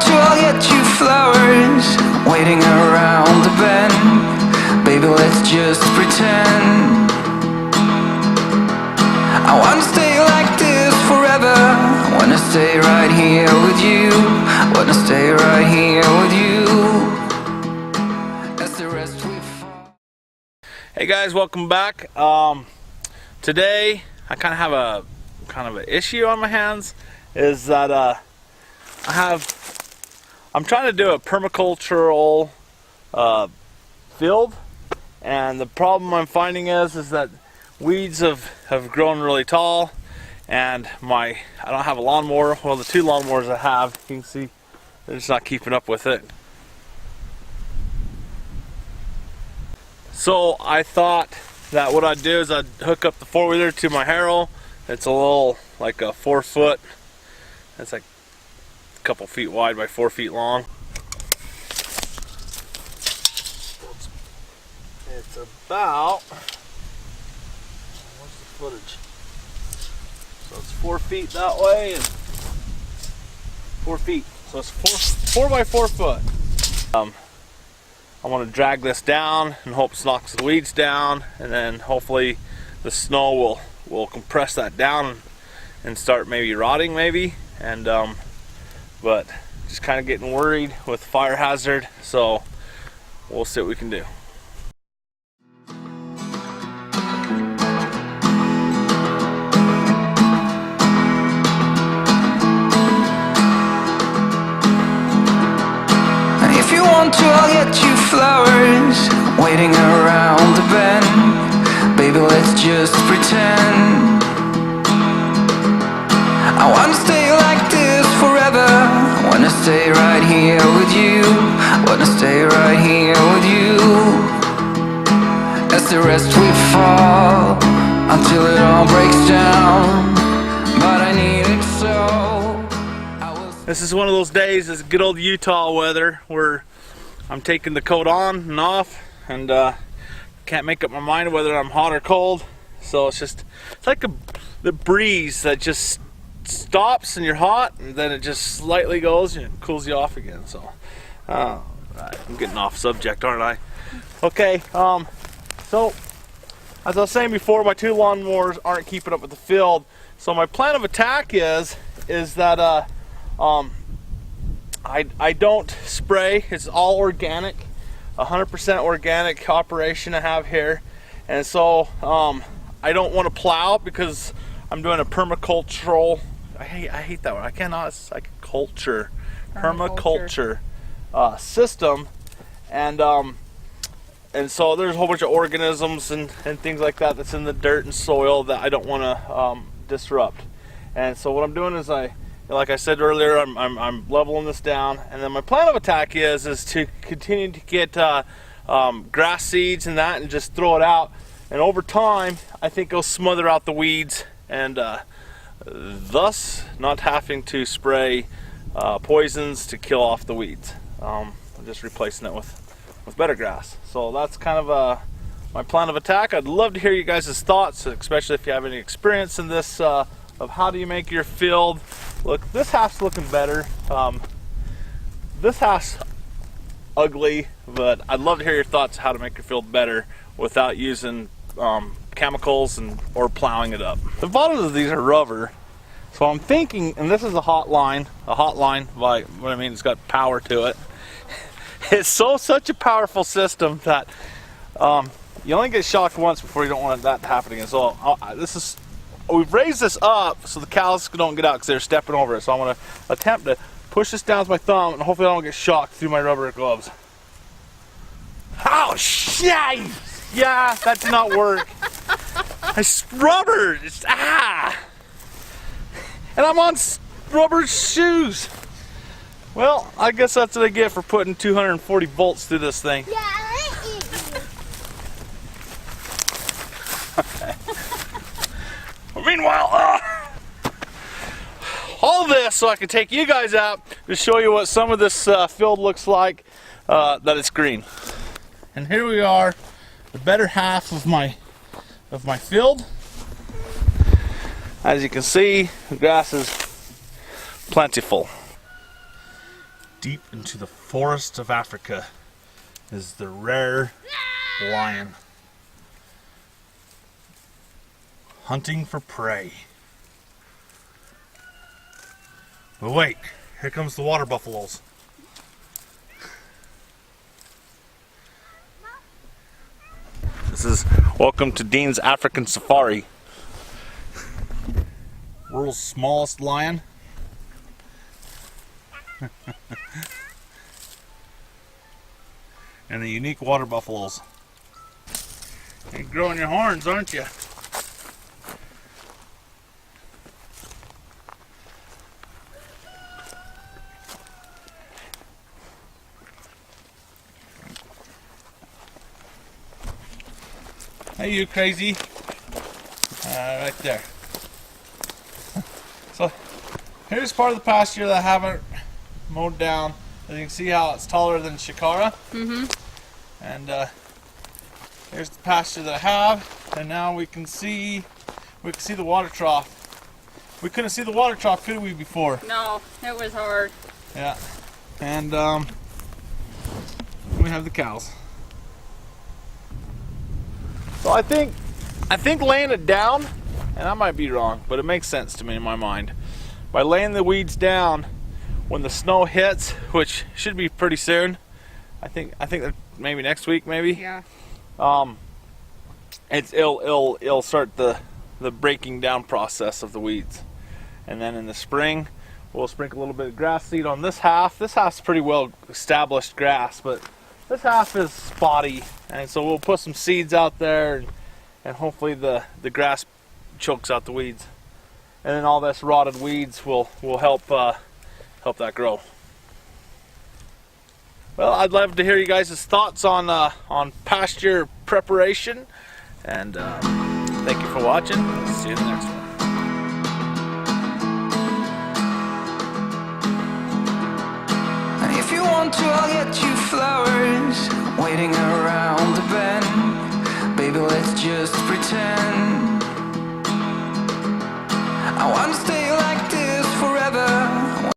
want to, I'll get you flowers waiting around the bend. Baby, let's just pretend. I wanna stay like this forever. I wanna stay right here with you. I wanna stay right here with you. As the rest we fall. Hey guys, welcome back. Today I kind of have an issue on my hands. Is that I'm trying to do a permacultural field, and the problem I'm finding is that weeds have grown really tall, and I don't have a lawnmower. Well, the two lawnmowers I have, you can see they're just not keeping up with it. So I thought that what I'd do is I'd hook up the four-wheeler to my harrow. It's a little, like a 4 foot, it's like a couple feet wide by 4 feet long. It's about, what's the footage? So it's 4 feet that way and 4 feet. So it's four by 4 foot. I want to drag this down and hope it knocks the weeds down, and then hopefully the snow will compress that down and start maybe rotting maybe. And but just kind of getting worried with fire hazard, so we'll see what we can do. If you want to, I'll get you flowers waiting around the bend. Baby, let's just pretend. I wanna stay like this forever. I wanna stay right here with you. I wanna stay right here with you. As the rest we fall until it all breaks down. But I need it so. This is one of those days, this good old Utah weather, where I'm taking the coat on and off, and can't make up my mind whether I'm hot or cold. So it's like the breeze that just stops and you're hot, and then it just slightly goes and it cools you off again. So I'm getting off subject, aren't I? Okay, so as I was saying before, my two lawnmowers aren't keeping up with the field. So my plan of attack is that I don't spray. It's all organic, 100% organic operation I have here. And so I don't want to plow because I'm doing a permacultural, I hate that word, I cannot, it's like culture, permaculture system. And so there's a whole bunch of organisms and things like that that's in the dirt and soil that I don't want to disrupt. And so what I'm doing is like I said earlier, I'm leveling this down, and then my plan of attack is to continue to get grass seeds and that, and just throw it out. And over time, I think it'll smother out the weeds, and thus not having to spray poisons to kill off the weeds. I'm just replacing it with better grass. So that's kind of my plan of attack. I'd love to hear you guys' thoughts, especially if you have any experience in this. Of how do you make your field look. This house looking better. This house ugly, but I'd love to hear your thoughts on how to make your field better without using chemicals or plowing it up. The bottoms of these are rubber, so I'm thinking, and this is a hotline by what I mean, it's got power to it. It's such a powerful system that you only get shocked once before you don't want that to happen again. So we've raised this up so the cows don't get out because they're stepping over it. So I'm going to attempt to push this down with my thumb, and hopefully I don't get shocked through my rubber gloves. Oh, shit! Yeah, that did not work. It's rubber. It's, and I'm on rubber shoes. Well, I guess that's what I get for putting 240 volts through this thing. Yeah, I ain't eating. Okay. Meanwhile, all this so I can take you guys out to show you what some of this field looks like that it's green. And here we are, the better half of my field. As you can see, the grass is plentiful. Deep into the forests of Africa is the rare lion, hunting for prey. But wait, here comes the water buffaloes. This is welcome to Dean's African Safari. World's smallest lion. And the unique water buffaloes. You're growing your horns, aren't you? Hey, you crazy. Right there. So, here's part of the pasture that I haven't mowed down. As you can see how it's taller than Shikara. And here's the pasture that I have. And now we can see the water trough. We couldn't see the water trough, could we, before? No, it was hard. Yeah. And we have the cows. So I think laying it down, and I might be wrong, but it makes sense to me in my mind. By laying the weeds down, when the snow hits, which should be pretty soon, I think that maybe next week, maybe. Yeah. It'll start the breaking down process of the weeds, and then in the spring, we'll sprinkle a little bit of grass seed on this half. This half's pretty well established grass, but this half is spotty, and so we'll put some seeds out there, and hopefully the grass chokes out the weeds, and then all this rotted weeds will help that grow. Well, I'd love to hear you guys' thoughts on pasture preparation, and thank you for watching. See you in the next one. If you want to, I'll get you flowers waiting around the bend. Baby, let's just pretend. I want to stay